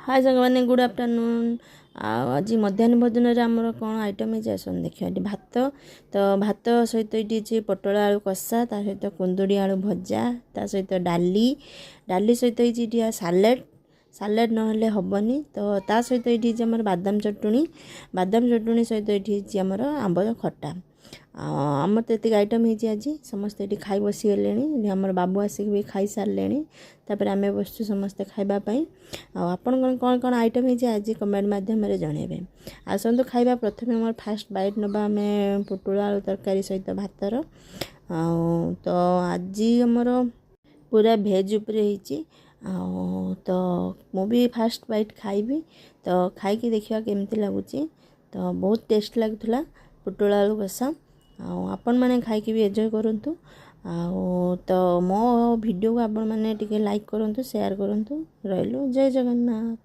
हाय संग मैंने good afternoon. आज मध्याह्न भोजन आमर कौन आइटम है आसन देखिए ये भात। तो भात सहित ये पटल आलू कषा ता सहित कुंदुड़ी आलू भजा ता सहित डाली डाली सहित ये सालेड सालेड नहले हेनी। तो ता सहित ये आमर बादाम चटुणी सहित ये आमर आंब खटा। आम तो ये आइटम है आज समस्ते ये खाई बसीगले आमर बाबू आसिक भी खाई सारे तापर आम बसु समस्ते खावाई। आपण कौन कौन आइटम है आज कमेंट मध्यम जनइबे। आसतु खाइबा प्रथम मोर फास्ट बाइट नबा आम पोटल आलू तरकारी सहित भातर। तो आज आमर पूरा भेज उपरे तो मु भी फास्ट बाइट खाइबी। तो खाई देखिए केमती लगुच। तो बहुत टेस्ट लगुला पोटल आलू कषा। आपण मैंने खाई भी एंजॉय करंतु। तो मो वीडियो को आपण मैंने टिके लाइक करंतु शेयर करंतु। रहिलु जय जगन्नाथ।